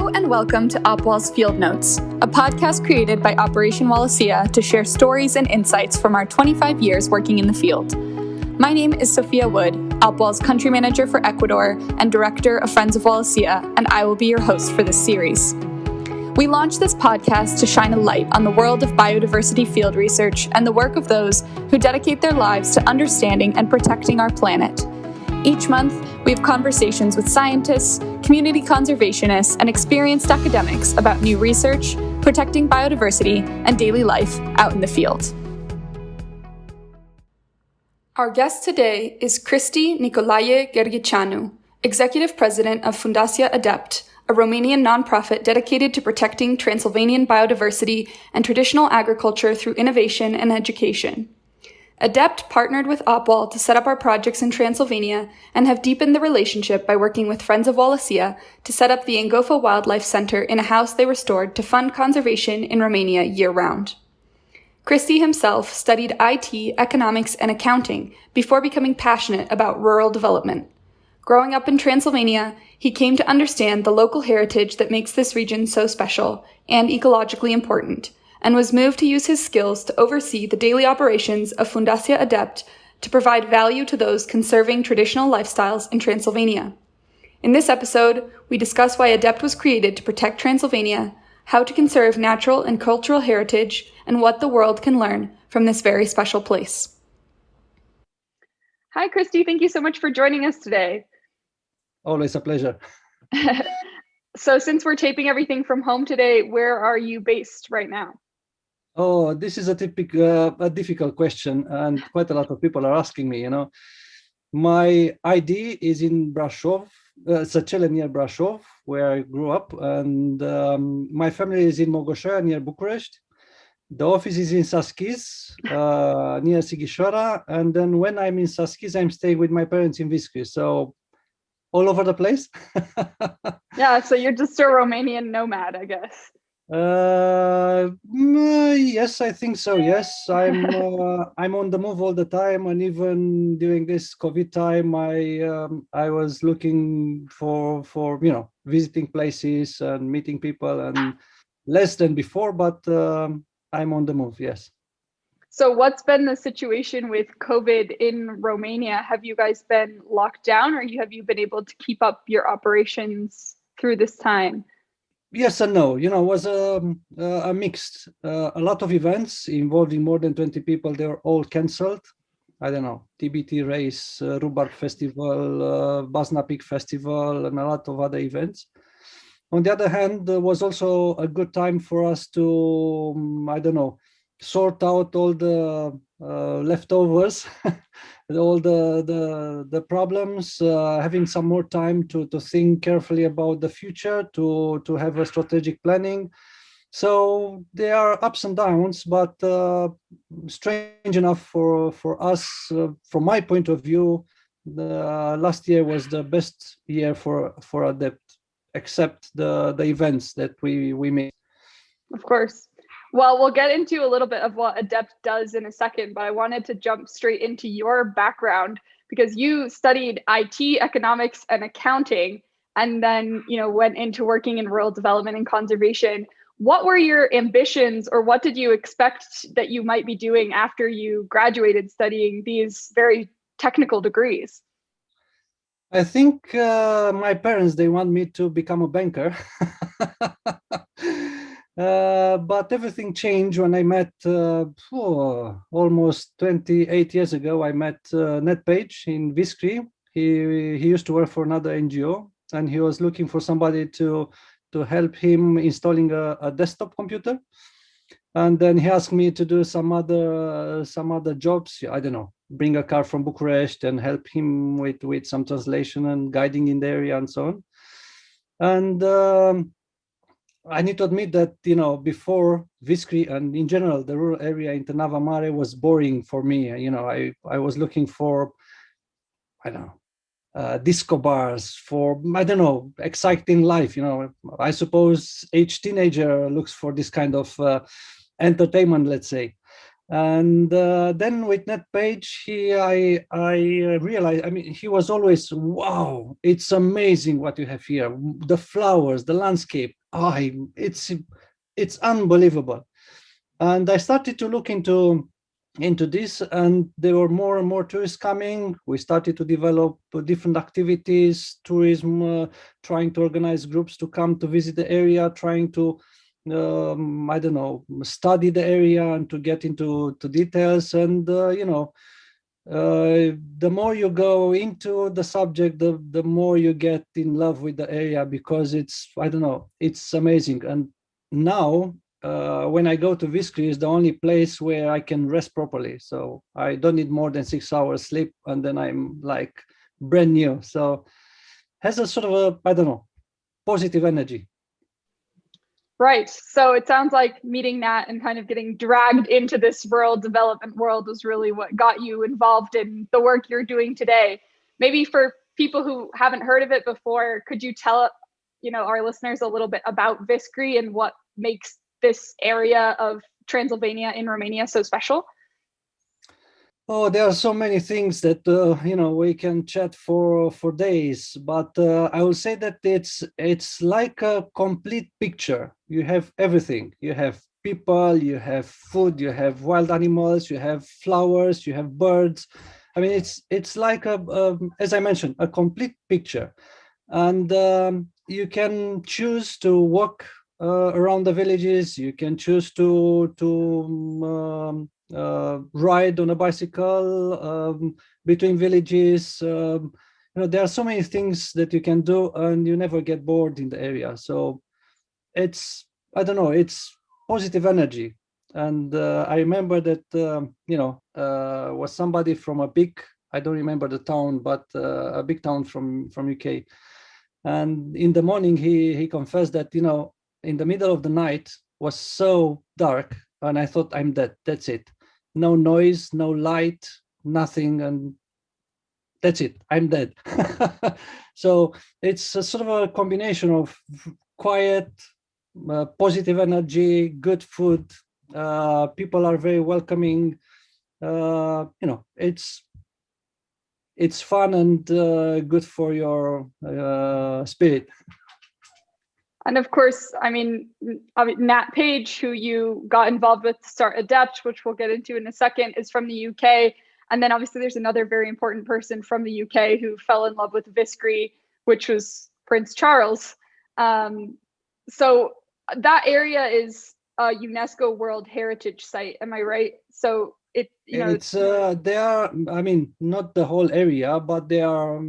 Hello and welcome to Opwall's Field Notes, a podcast created by Operation Wallacea to share stories and insights from our 25 years working in the field. My name is Sophia Wood, Opwall's country manager for Ecuador and director of Friends of Wallacea, and I will be your host for this series. We launched this podcast to shine a light on the world of biodiversity field research and the work of those who dedicate their lives to understanding and protecting our planet. Each month, we have conversations with scientists, community conservationists, and experienced academics about new research, protecting biodiversity, and daily life out in the field. Our guest today is Cristi Gherghiceanu, Executive President of Fundatia ADEPT, a Romanian nonprofit dedicated to protecting Transylvanian biodiversity and traditional agriculture through innovation and education. ADEPT partnered with Opwall to set up our projects in Transylvania and have deepened the relationship by working with Friends of Wallacea to set up the Angofa Wildlife Centre in a house they restored to fund conservation in Romania year-round. Cristi himself studied IT, economics, and accounting before becoming passionate about rural development. Growing up in Transylvania, he came to understand the local heritage that makes this region so special and ecologically important, and was moved to use his skills to oversee the daily operations of Fundatia ADEPT to provide value to those conserving traditional lifestyles in Transylvania. In this episode, we discuss why ADEPT was created to protect Transylvania, how to conserve natural and cultural heritage, and what the world can learn from this very special place. Hi, Cristi. Thank you so much for joining us today. Always a pleasure. So since we're taping everything from home today, where are you based right now? Oh, this is a difficult question, and quite a lot of people are asking me, My ID is in Brașov, Săcele near Brașov, where I grew up, and my family is in Mogoșoiu near Bucharest. The office is in Saskis, near Sighișoara, and then when I'm in Saskis, I'm staying with my parents in Viscri, so all over the place. Yeah, so you're just a Romanian nomad, I guess. Yes, I think so. Yes, I'm on the move all the time, and even during this COVID time, I was looking for visiting places and meeting people, and less than before, but I'm on the move. Yes. So what's been the situation with COVID in Romania? Have you guys been locked down, or have you been able to keep up your operations through this time? Yes and no. It was a mixed. A lot of events involving more than 20 people, they were all cancelled. I don't know, TBT race, Rhubarb Festival, Basna Peak Festival, and a lot of other events. On the other hand, there was also a good time for us to, sort out all the leftovers, all the problems, having some more time to think carefully about the future, to have a strategic planning. So there are ups and downs, but strange enough for us, from my point of view, the last year was the best year for ADEPT, except the events that we made. Of course. Well, we'll get into a little bit of what ADEPT does in a second, but I wanted to jump straight into your background because you studied IT, economics, and accounting, and then, went into working in rural development and conservation. What were your ambitions, or what did you expect that you might be doing after you graduated studying these very technical degrees? I think my parents, they want me to become a banker. But everything changed when I met, almost 28 years ago, I met NetPage in Viscri. He used to work for another NGO, and he was looking for somebody to help him installing a desktop computer. And then he asked me to do some other jobs. I don't know, bring a car from Bucharest and help him with some translation and guiding in the area and so on. And I need to admit that, before Viscri and in general, the rural area in Târnava Mare was boring for me. I was looking for, disco bars, for, exciting life. I suppose each teenager looks for this kind of entertainment, let's say. And then with NetPage, I realized, I mean, he was always, wow, it's amazing what you have here. The flowers, the landscape, it's unbelievable. And I started to look into this, and there were more and more tourists coming. We started to develop different activities, tourism, trying to organize groups to come to visit the area, trying to I don't know, study the area and to get into details. And the more you go into the subject, the more you get in love with the area, because it's, I don't know, it's amazing. And now when I go to Viskri, it's the only place where I can rest properly. So I don't need more than 6 hours sleep, and then I'm like brand new. So has a sort of a, I don't know, positive energy. Right. So it sounds like meeting Nat and kind of getting dragged into this rural development world was really what got you involved in the work you're doing today. Maybe for people who haven't heard of it before, could you tell our listeners a little bit about Viskri and what makes this area of Transylvania in Romania so special? Oh, there are so many things that we can chat for days, but I will say that it's like a complete picture. You have everything. You have people, you have food, you have wild animals, you have flowers, you have birds. I mean, it's like as I mentioned, a complete picture, and you can choose to walk around the villages. You can choose to ride on a bicycle between villages. There are so many things that you can do, and you never get bored in the area. So it's, I don't know, it's positive energy. And I remember that was somebody from a big, I don't remember the town, but a big town from UK. And in the morning he confessed that in the middle of the night was so dark, and I thought, I'm dead, that's it. No noise, no light, nothing, and that's it, I'm dead. So it's a sort of a combination of quiet, positive energy, good food. People are very welcoming. It's fun and good for your spirit. And of course, I mean, Nat Page, who you got involved with to start ADEPT, which we'll get into in a second, is from the UK. And then obviously there's another very important person from the UK who fell in love with Viskri, which was Prince Charles. So that area is a UNESCO World Heritage Site. Am I right? So it's there are, I mean, not the whole area, but there are,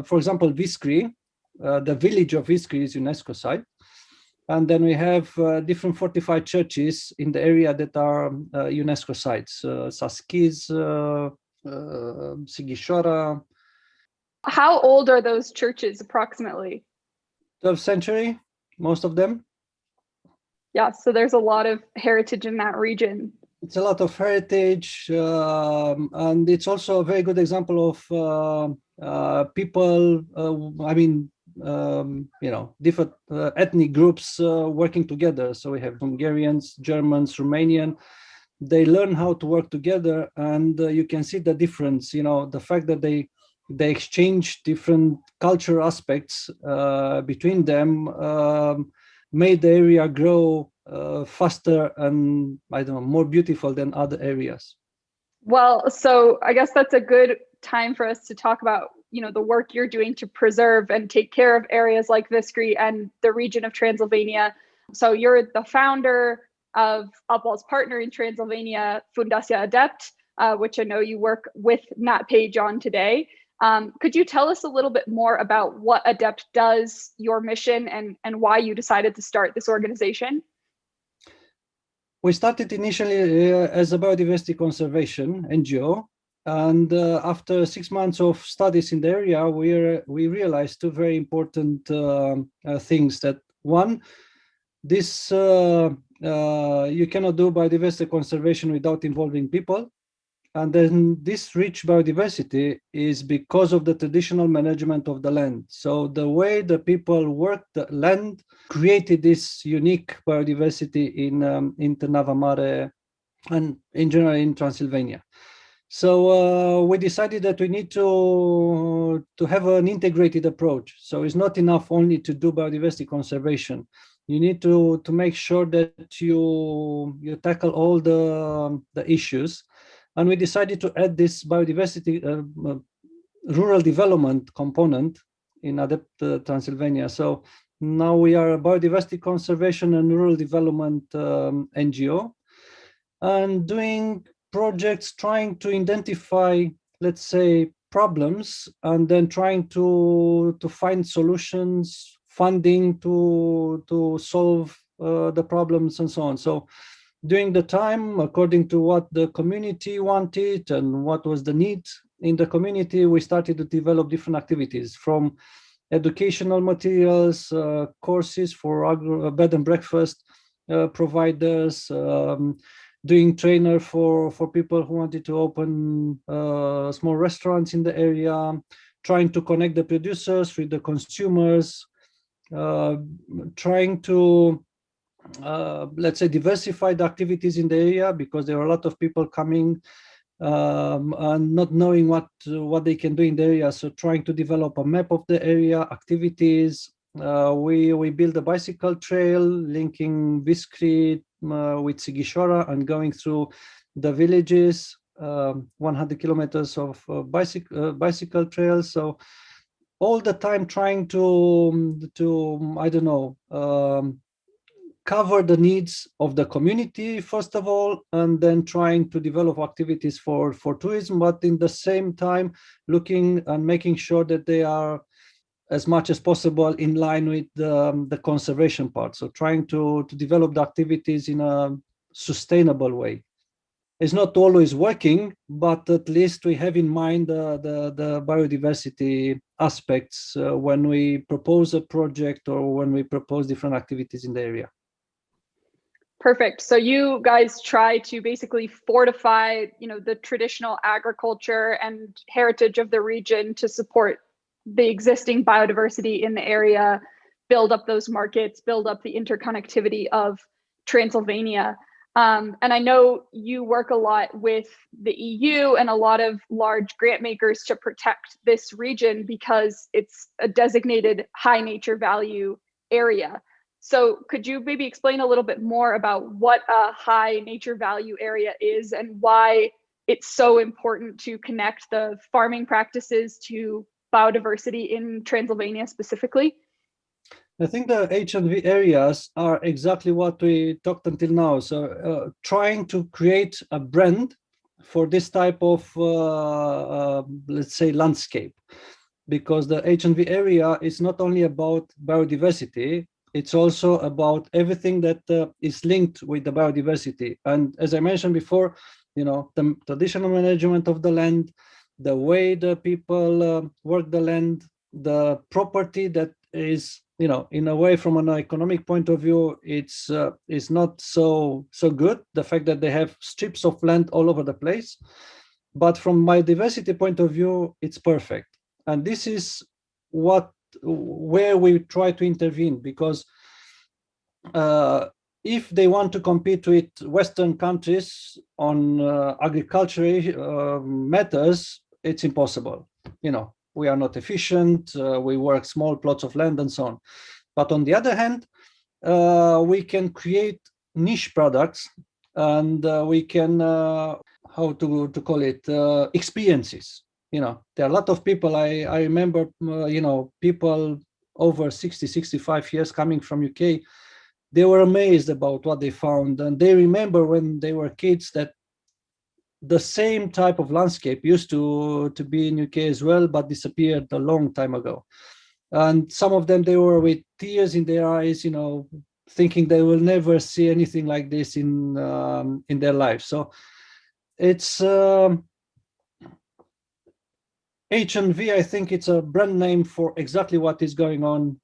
for example, Viskri. The village of Viskri is UNESCO site, and then we have different fortified churches in the area that are UNESCO sites. Saskiz, Sighișoara. How old are those churches approximately? 12th century, most of them. Yeah, so there's a lot of heritage in that region. It's a lot of heritage, and it's also a very good example of people. I mean, different ethnic groups working together. So we have Hungarians, Germans, Romanian. They learn how to work together, and you can see the difference. The fact that they exchange different cultural aspects between them made the area grow faster and, I don't know, more beautiful than other areas. Well, so I guess that's a good time for us to talk about the work you're doing to preserve and take care of areas like Viskri and the region of Transylvania. So you're the founder of Opwall's partner in Transylvania, Fundatia ADEPT, which I know you work with Nat Page on today. Could you tell us a little bit more about what ADEPT does, your mission, and why you decided to start this organization? We started initially as a biodiversity conservation NGO. And after 6 months of studies in the area, we realized two very important things. That one, this you cannot do biodiversity conservation without involving people. And then this rich biodiversity is because of the traditional management of the land. So the way the people work the land created this unique biodiversity in Târnava Mare and in general in Transylvania. So we decided that we need to have an integrated approach. So it's not enough only to do biodiversity conservation. You need to make sure that you tackle all the issues. And we decided to add this biodiversity rural development component in ADEPT Transylvania. So now we are a biodiversity conservation and rural development NGO, and doing projects trying to identify, let's say, problems, and then trying to find solutions, funding to solve the problems and so on. So during the time, according to what the community wanted and what was the need in the community, we started to develop different activities, from educational materials, courses for bed and breakfast providers, doing trainer for people who wanted to open small restaurants in the area, trying to connect the producers with the consumers, trying to let's say diversify the activities in the area, because there are a lot of people coming and not knowing what they can do in the area. So trying to develop a map of the area, activities. We built a bicycle trail linking Viscri with Sighișoara and going through the villages, 100 kilometers of bicycle trails. So all the time trying to I don't know, cover the needs of the community, first of all, and then trying to develop activities for tourism, but in the same time looking and making sure that they are as much as possible in line with the conservation part. So trying to develop the activities in a sustainable way. It's not always working, but at least we have in mind the biodiversity aspects when we propose a project or when we propose different activities in the area. Perfect. So you guys try to basically fortify, the traditional agriculture and heritage of the region to support the existing biodiversity in the area, build up those markets, build up the interconnectivity of Transylvania. And I know you work a lot with the EU and a lot of large grant makers to protect this region because it's a designated high nature value area. So could you maybe explain a little bit more about what a high nature value area is and why it's so important to connect the farming practices to biodiversity in Transylvania specifically? I think the H&V areas are exactly what we talked until now. So trying to create a brand for this type of, let's say, landscape, because the H&V area is not only about biodiversity, it's also about everything that is linked with the biodiversity. And as I mentioned before, the traditional management of the land, the way the people work the land, the property that is, in a way, from an economic point of view, it's not so good. The fact that they have strips of land all over the place, but from biodiversity point of view, it's perfect. And this is where we try to intervene, because if they want to compete with Western countries on agricultural matters, it's impossible. We are not efficient, we work small plots of land and so on. But on the other hand, we can create niche products, and we can, how to call it, experiences. There are a lot of people, I remember, people over 60, 65 years coming from UK, they were amazed about what they found. And they remember when they were kids that the same type of landscape used to be in UK as well, but disappeared a long time ago. And some of them, they were with tears in their eyes, thinking they will never see anything like this in their life. So it's H&V, I think it's a brand name for exactly what is going on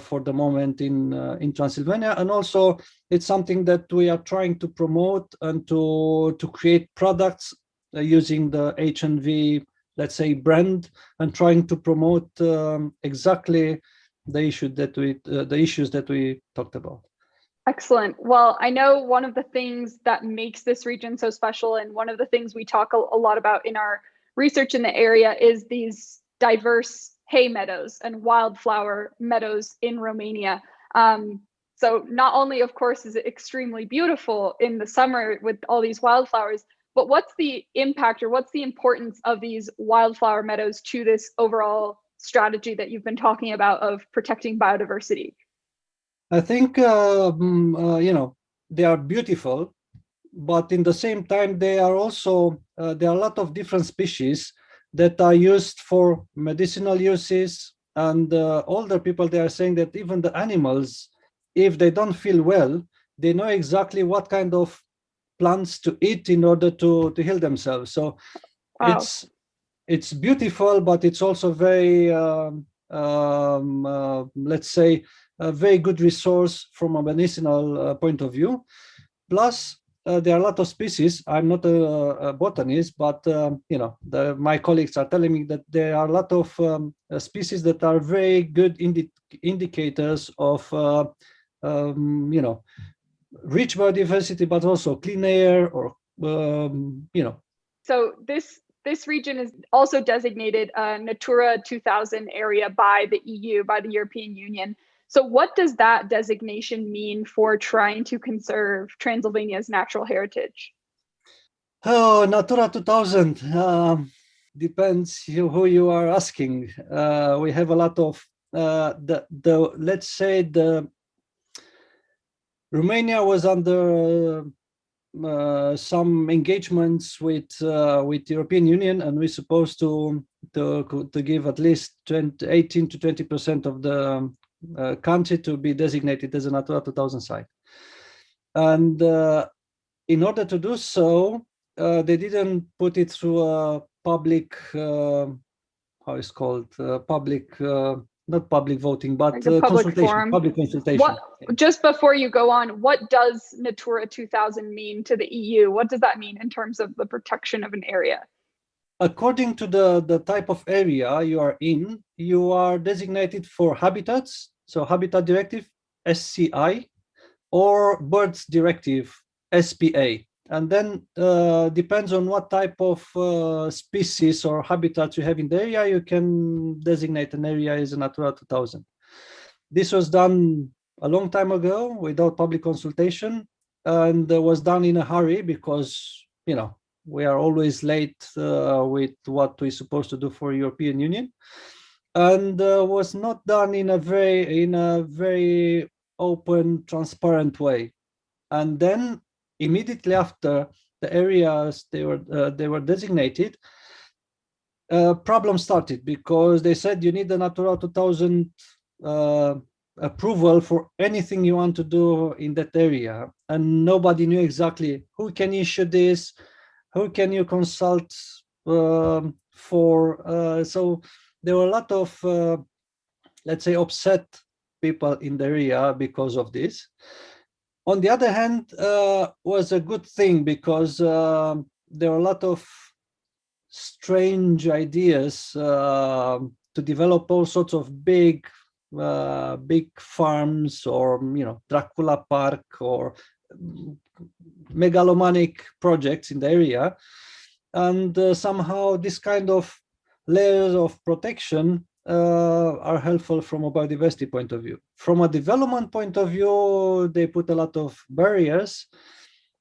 for the moment in Transylvania. And also it's something that we are trying to promote and to create products using the H&V, let's say, brand, and trying to promote exactly the issues that we talked about. Excellent. Well, I know one of the things that makes this region so special, and one of the things we talk a lot about in our research in the area, is these diverse hay meadows and wildflower meadows in Romania. So not only, of course, is it extremely beautiful in the summer with all these wildflowers, but what's the impact or what's the importance of these wildflower meadows to this overall strategy that you've been talking about of protecting biodiversity? I think, they are beautiful, but in the same time, they are also, there are a lot of different species that are used for medicinal uses. And older people, they are saying that even the animals, if they don't feel well, they know exactly what kind of plants to eat in order to heal themselves. So Wow. it's beautiful, but it's also very, let's say, a very good resource from a medicinal point of view. Plus, there are a lot of species. I'm not a botanist, but my colleagues are telling me that there are a lot of species that are very good indicators of, rich biodiversity, but also clean air, or So this region is also designated a Natura 2000 area by the EU, by the European Union. So what does that designation mean for trying to conserve Transylvania's natural heritage? Oh, Natura 2000. Depends who you are asking. We have a lot of let's say the Romania was under some engagements with European Union, and we're supposed to give at least 18 to 20% of the country to be designated as a Natura 2000 site. And in order to do so, they didn't put it through a public, how it's called, public, not public voting, but Like a public forum. public consultation. Just before you go on, what does Natura 2000 mean to the EU? What does that mean in terms of the protection of an area? According to the type of area you are in, you are designated for habitats, so Habitat Directive, SCI, or Birds Directive, SPA. And then depends on what type of species or habitats you have in the area, you can designate an area as a Natura 2000. This was done a long time ago without public consultation, and was done in a hurry because, we are always late with what we're supposed to do for European Union, and was not done in a very open, transparent way. And then immediately after the areas they were designated, problems started, because they said you need the Natura 2000 approval for anything you want to do in that area, and nobody knew exactly who can issue this, who can you consult for. So there were a lot of, let's say, upset people in the area because of this. On the other hand, was a good thing, because there were a lot of strange ideas to develop all sorts of big farms, or Dracula Park, or megalomaniac projects in the area. And somehow this kind of layers of protection are helpful from a biodiversity point of view. From a development point of view, they put a lot of barriers.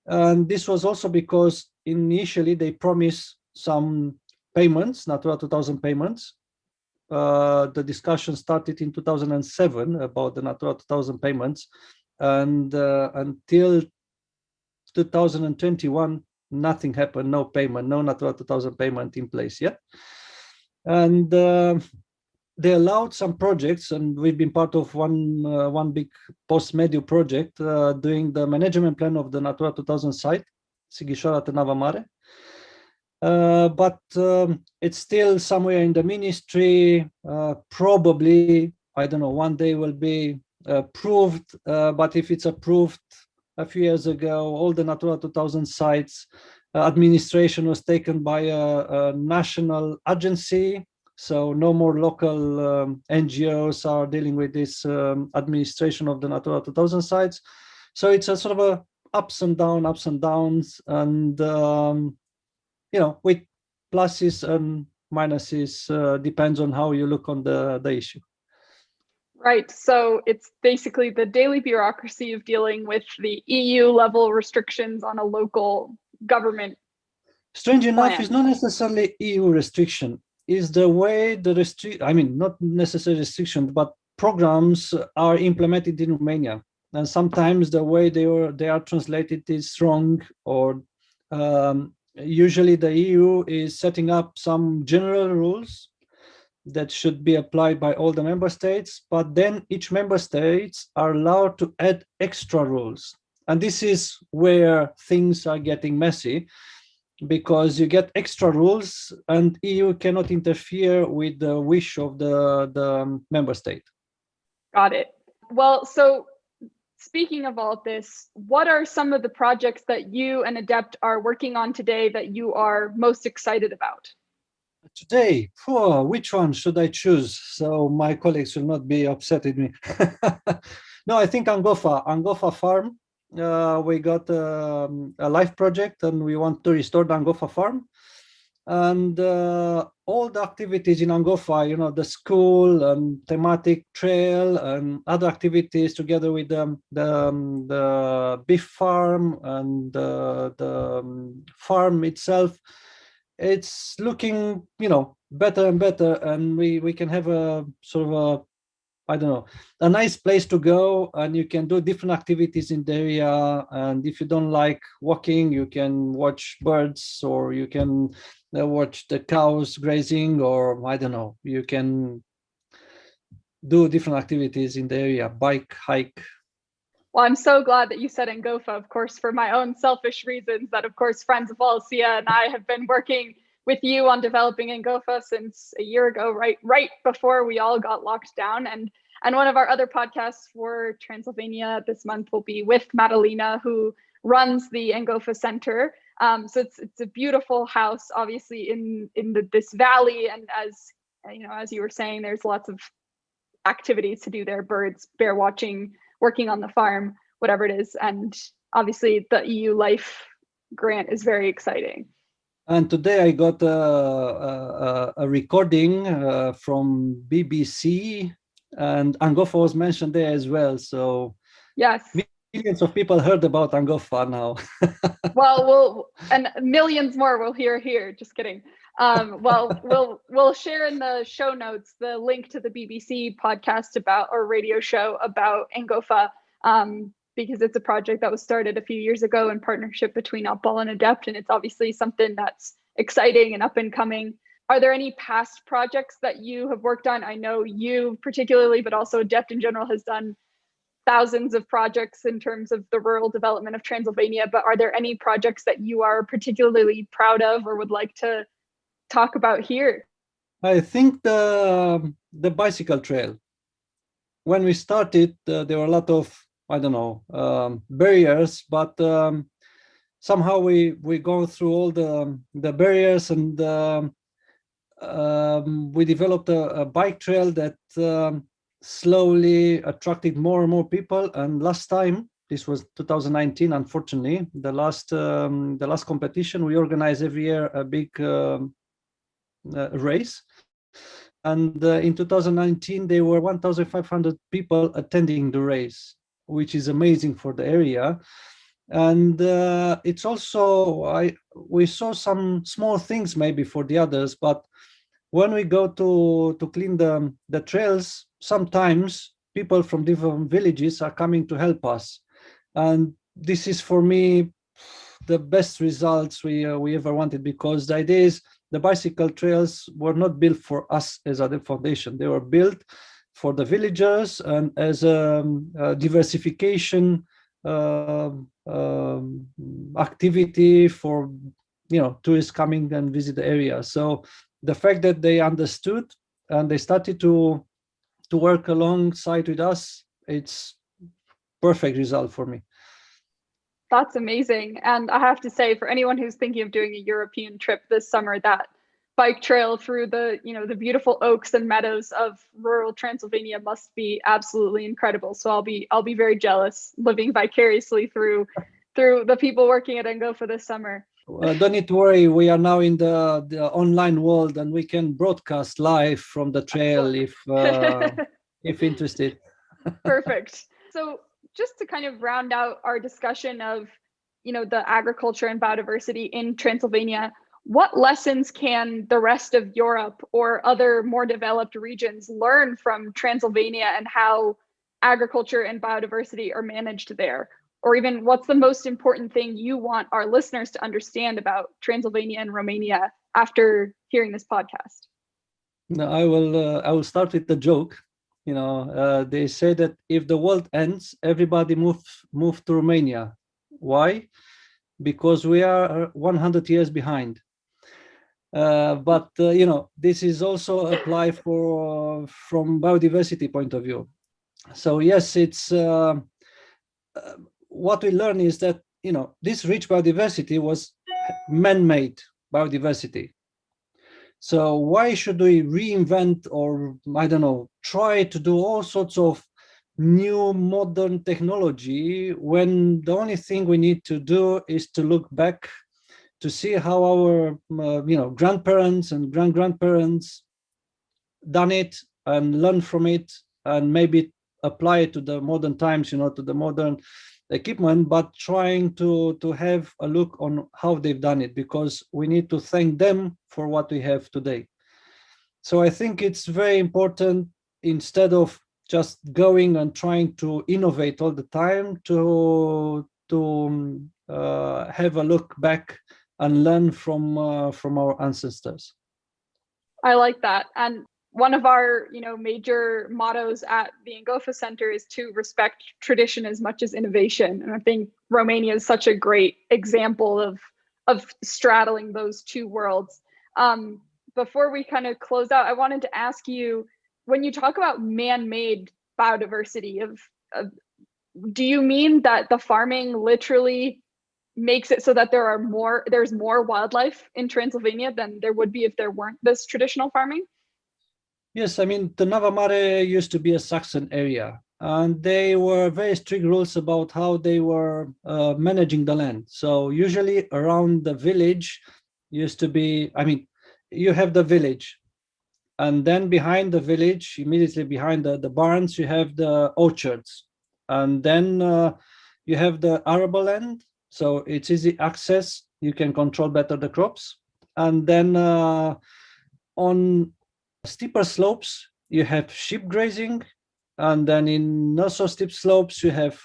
And this was also because initially they promised some payments, Natura 2000 payments. The discussion started in 2007 about the Natura 2000 payments, and until 2021, nothing happened, no payment, no Natura 2000 payment in place yet. And they allowed some projects, and we've been part of one big post-mediu project doing the management plan of the Natura 2000 site, Sighișoara Târnava Mare. But it's still somewhere in the ministry. Probably, I don't know, one day will be approved. But if it's approved a few years ago, all the Natura 2000 sites administration was taken by a national agency. So no more local NGOs are dealing with this administration of the Natura 2000 sites. So it's a sort of a ups and downs, and with pluses and minuses, depends on how you look on the issue. Right. So it's basically the daily bureaucracy of dealing with the EU level restrictions on a local government. Strange enough, plan. it's not necessarily EU restriction. Is the way not necessarily restriction, but programs are implemented in Romania, and sometimes the way they are translated is wrong, or usually the EU is setting up some general rules that should be applied by all the member states, but then each member states are allowed to add extra rules. And this is where things are getting messy, because you get extra rules and EU cannot interfere with the wish of the member state. Got it. Well, so speaking of all of this, what are some of the projects that you and ADEPT are working on today that you are most excited about? Today, which one should I choose so my colleagues will not be upset with me? No, I think Angofa farm. We got a life project, and we want to restore the Angofa farm. And all the activities in Angofa, the school and thematic trail and other activities, together with the beef farm and the farm itself, it's looking, better and better, and we can have a sort of a, I don't know, a nice place to go, and you can do different activities in the area. And if you don't like walking, you can watch birds, or you can watch the cows grazing, or I don't know, you can do different activities in the area, bike, hike. Well, I'm so glad that you said Angofa, of course, for my own selfish reasons, that of course Friends of Wallacea and I have been working with you on developing Angofa since a year ago, right before we all got locked down. And one of our other podcasts for Transylvania this month will be with Madalina, who runs the Angofa Centre. So it's a beautiful house, obviously in this valley, and as you were saying, there's lots of activities to do there: birds, bear watching, working on the farm, whatever it is. And obviously the EU Life grant is very exciting. And today I got a recording from BBC, and Angofa was mentioned there as well. So yes, millions of people heard about Angofa now. well, and millions more will hear here. Just kidding. Well, we'll share in the show notes the link to the BBC podcast or radio show about Angofa, because it's a project that was started a few years ago in partnership between Opwall and ADEPT, and it's obviously something that's exciting and up and coming. Are there any past projects that you have worked on? I know you particularly, but also ADEPT in general has done thousands of projects in terms of the rural development of Transylvania, but are there any projects that you are particularly proud of or would like to talk about here? I think the bicycle trail. When we started, there were a lot of, I don't know, barriers, but somehow we go through all the barriers, and we developed a bike trail that slowly attracted more and more people. And last time, this was 2019, unfortunately, the last competition, we organize every year a big race. And in 2019, there were 1,500 people attending the race, which is amazing for the area. And it's also, we saw some small things maybe for the others, but when we go to clean the trails, sometimes people from different villages are coming to help us. And this is, for me, the best results we ever wanted, because the idea is the bicycle trails were not built for us as ADEPT Foundation. They were built for the villagers and as a diversification activity for tourists coming and visit the area. So the fact that they understood and they started to work alongside with us, it's perfect result for me. That's amazing. And I have to say, for anyone who's thinking of doing a European trip this summer, that bike trail through the beautiful oaks and meadows of rural Transylvania must be absolutely incredible. So I'll be very jealous living vicariously through the people working at Angofa this summer. Don't need to worry. We are now in the online world, and we can broadcast live from the trail if interested. Perfect. So just to kind of round out our discussion of the agriculture and biodiversity in Transylvania, what lessons can the rest of Europe or other more developed regions learn from Transylvania and how agriculture and biodiversity are managed there? Or even what's the most important thing you want our listeners to understand about Transylvania and Romania after hearing this podcast? No, I will start with the joke. They say that if the world ends, everybody move to Romania. Why? Because we are 100 years behind. But this is also apply from biodiversity point of view. So yes, it's what we learn is that this rich biodiversity was man-made biodiversity. So why should we reinvent, or I don't know, try to do all sorts of new modern technology when the only thing we need to do is to look back to see how our grandparents and grandparents done it and learn from it, and maybe apply it to the modern times, to the modern equipment, but trying to have a look on how they've done it, because we need to thank them for what we have today. So I think it's very important, instead of just going and trying to innovate all the time, to have a look back and learn from our ancestors. I like that. And one of our major mottos at the Angofa Center is to respect tradition as much as innovation. And I think Romania is such a great example of straddling those two worlds. Before we kind of close out, I wanted to ask you, when you talk about man-made biodiversity, do you mean that the farming literally makes it so that there's more wildlife in Transylvania than there would be if there weren't this traditional farming? Yes, I mean, the Nava Mare used to be a Saxon area, and they were very strict rules about how they were managing the land. So usually around the village used to be, you have the village, and then behind the village, immediately behind the barns, you have the orchards, and then you have the arable land. So it's easy access. You can control better the crops. And then on steeper slopes, you have sheep grazing. And then in not so steep slopes, you have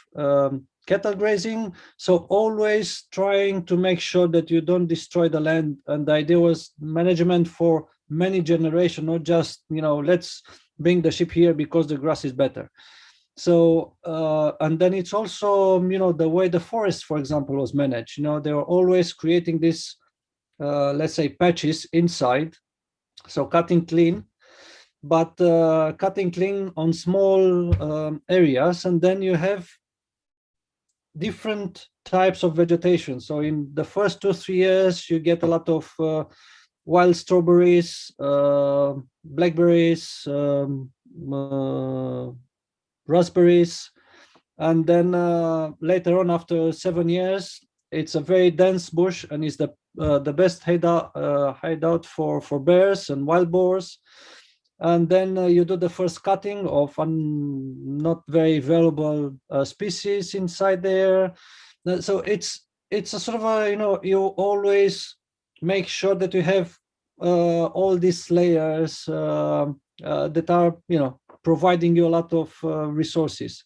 cattle grazing. So always trying to make sure that you don't destroy the land. And the idea was management for many generations, not just, let's bring the sheep here because the grass is better. So, and then it's also, the way the forest, for example, was managed. They were always creating this, let's say, patches inside. So cutting clean, but cutting clean on small areas. And then you have different types of vegetation. So in the first 2-3 years, you get a lot of wild strawberries, blackberries, raspberries, and then later on, after 7 years, it's a very dense bush, and is the best hideout for bears and wild boars. And then you do the first cutting of not very valuable species inside there. So it's a sort of a, you always make sure that you have all these layers that are, providing you a lot of resources.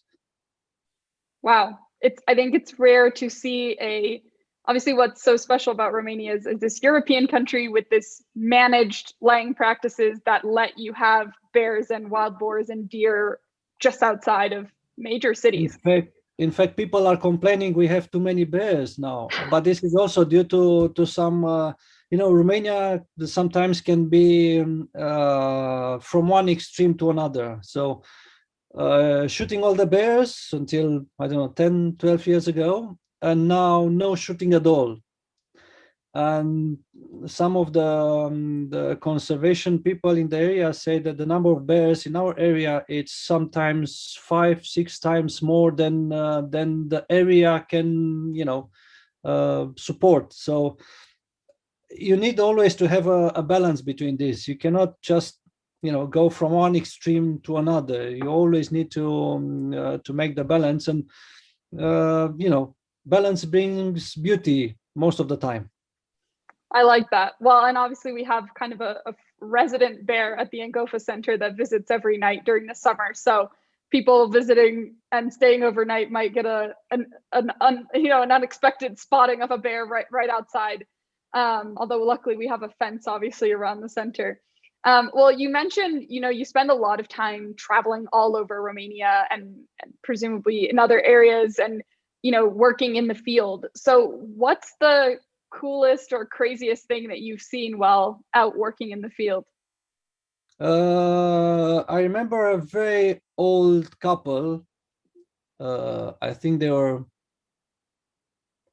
Wow. I think it's rare to see obviously what's so special about Romania is this European country with this managed laying practices that let you have bears and wild boars and deer just outside of major cities. In fact, people are complaining we have too many bears now, but this is also due to some, Romania sometimes can be from one extreme to another. So shooting all the bears until, 10, 12 years ago, and now no shooting at all. And some of the conservation people in the area say that the number of bears in our area, it's sometimes 5-6 times more than the area can, support. So you need always to have a balance between this. You cannot just go from one extreme to another. You always need to make the balance, and balance brings beauty most of the time. I like that. Well, and obviously we have kind of a resident bear at the Angofa Centre that visits every night during the summer. So people visiting and staying overnight might get an unexpected spotting of a bear right outside. Although luckily we have a fence obviously around the center. Well, you mentioned, you spend a lot of time traveling all over Romania and presumably in other areas and, working in the field. So what's the coolest or craziest thing that you've seen while out working in the field? I remember a very old couple. I think they were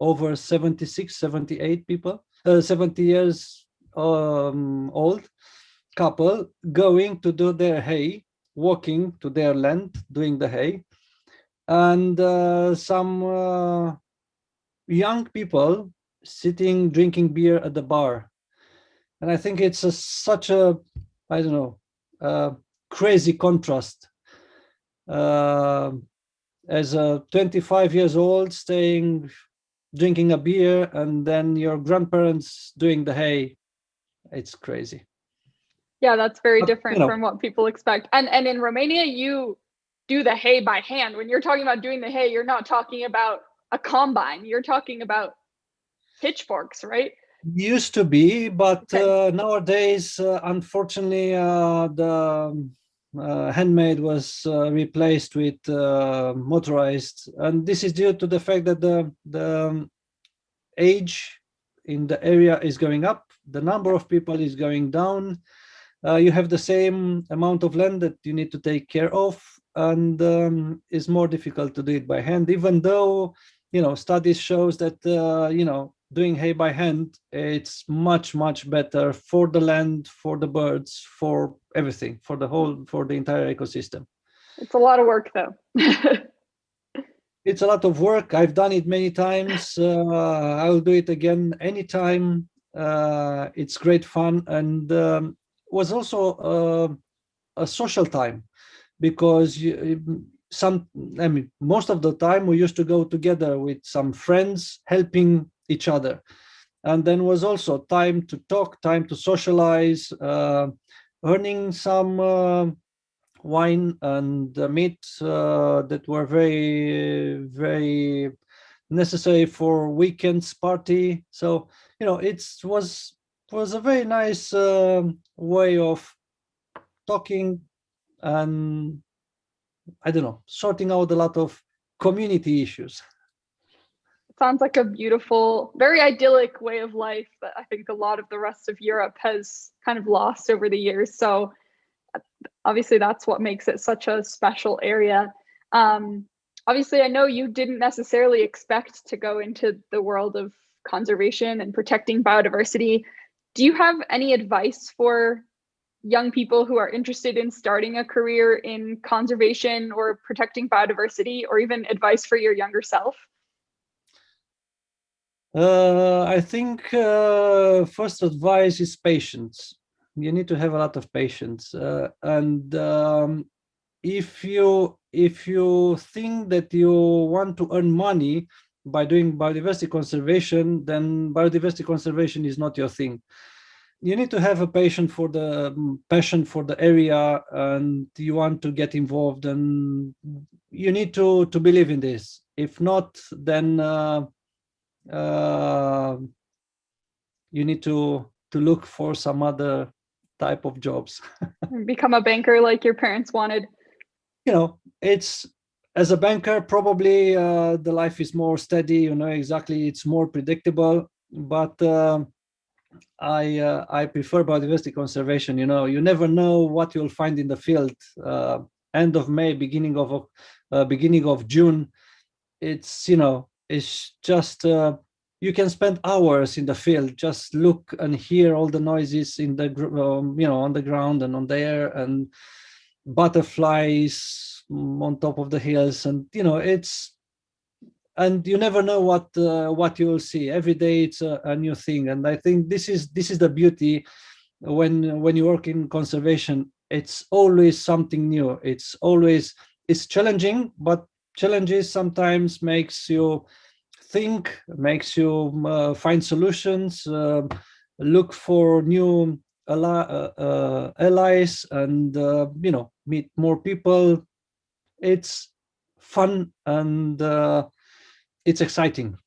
over 76, 78 people, 70 years old couple, going to do their hay, walking to their land, doing the hay. And some young people sitting, drinking beer at the bar. And I think it's such a, I don't know, crazy contrast. As a 25 years old, staying, drinking a beer, and then your grandparents doing the hay. It's crazy. Yeah, that's very different from what people expect. And in Romania, you do the hay by hand. When you're talking about doing the hay, you're not talking about a combine. You're talking about pitchforks, right? Used to be, but nowadays, unfortunately, the handmade was replaced with motorized, and this is due to the fact that the age in the area is going up, the number of people is going down. You have the same amount of land that you need to take care of, and it's more difficult to do it by hand, even though studies shows that doing hay by hand, it's much better for the land, for the birds, for everything, for the entire ecosystem. It's a lot of work though. It's a lot of work. I've done it many times. I'll do it again anytime. It's great fun, and was also a social time, because most of the time we used to go together with some friends, helping each other, and then was also time to talk, time to socialize, earning some wine and meat that were very necessary for weekends party. So it was a very nice way of talking and, I don't know, sorting out a lot of community issues. Sounds like a beautiful, very idyllic way of life that I think a lot of the rest of Europe has kind of lost over the years. So obviously that's what makes it such a special area. Obviously, I know you didn't necessarily expect to go into the world of conservation and protecting biodiversity. Do you have any advice for young people who are interested in starting a career in conservation or protecting biodiversity, or even advice for your younger self? I think first advice is patience. You need to have a lot of patience, and if you think that you want to earn money by doing biodiversity conservation, then biodiversity conservation is not your thing. You need to have a passion for the area, and you want to get involved, and you need to believe in this. If not, then you need to look for some other type of jobs. Become a banker like your parents wanted. It's, as a banker, probably the life is more steady, exactly, it's more predictable, but I prefer biodiversity conservation. You never know what you'll find in the field. End of May, beginning of June, it's just you can spend hours in the field, just look and hear all the noises in the on the ground and on the air, and butterflies on top of the hills, and and you never know what you will see. Every day it's a new thing, and I think this is the beauty when you work in conservation. It's always something new. It's challenging, but challenges sometimes makes you think, makes you find solutions, look for new allies, and meet more people. It's fun, and it's exciting.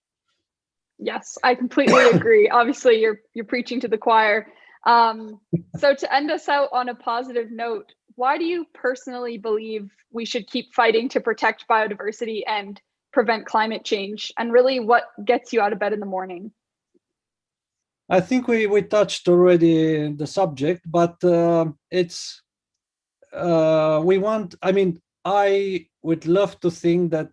Yes, I completely agree. Obviously, you're preaching to the choir. So to end us out on a positive note, why do you personally believe we should keep fighting to protect biodiversity and prevent climate change? And really, what gets you out of bed in the morning? I think we touched already the subject, but it's we want. I mean, I would love to think that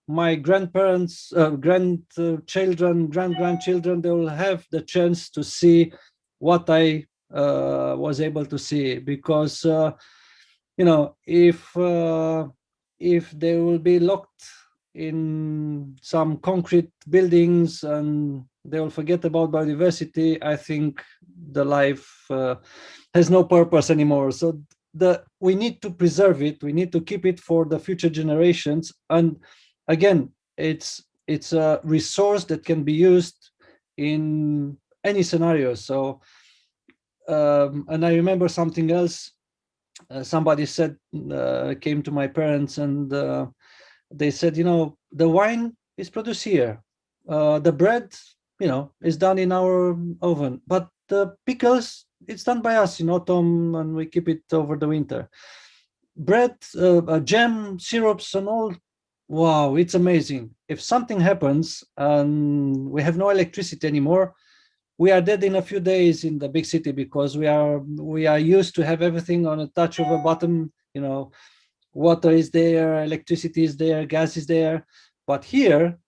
my grandparents, grandchildren, grandchildren, they will have the chance to see what I was able to see, because if they will be locked in some concrete buildings and they will forget about biodiversity, I think the life has no purpose anymore. So we need to preserve it. We need to keep it for the future generations. And again, it's a resource that can be used in any scenario. So, and I remember something else. Somebody said, came to my parents, and they said, the wine is produced here. The bread, is done in our oven, but the pickles, it's done by us in autumn, and we keep it over the winter. Bread, jam, syrups, and all. Wow, it's amazing. If something happens and we have no electricity anymore, we are dead in a few days in the big city, because we are used to have everything on a touch of a button. Water is there, electricity is there, gas is there. But here,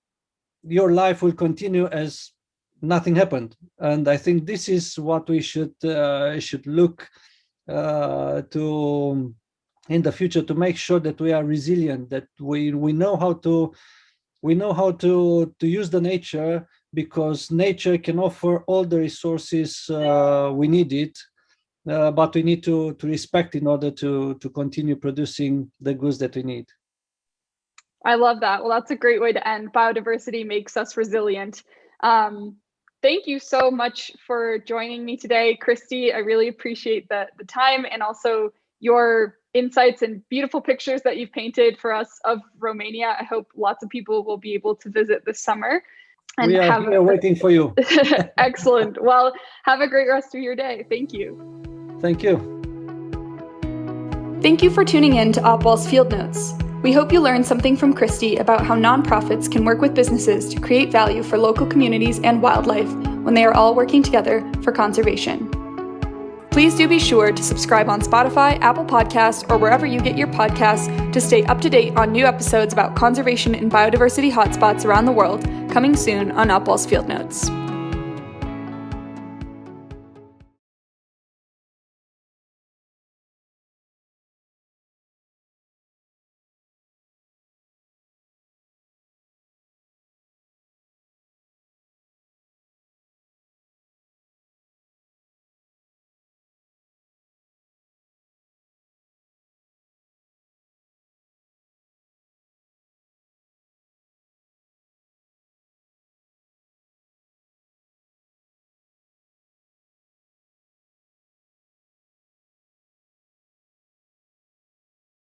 your life will continue as nothing happened. And I think this is what we should look to in the future, to make sure that we are resilient, that we know how to use the nature, because nature can offer all the resources we need it, but we need to respect in order to continue producing the goods that we need. I love that. Well, that's a great way to end. Biodiversity makes us resilient. Thank you so much for joining me today, Cristi. I really appreciate the time, and also your insights and beautiful pictures that you've painted for us of Romania. I hope lots of people will be able to visit this summer. And we are here waiting for you. Excellent. Well, have a great rest of your day. Thank you. Thank you. Thank you for tuning in to Opwall's Field Notes. We hope you learned something from Cristi about how nonprofits can work with businesses to create value for local communities and wildlife when they are all working together for conservation. Please do be sure to subscribe on Spotify, Apple Podcasts, or wherever you get your podcasts to stay up to date on new episodes about conservation and biodiversity hotspots around the world, coming soon on Opwall's Field Notes.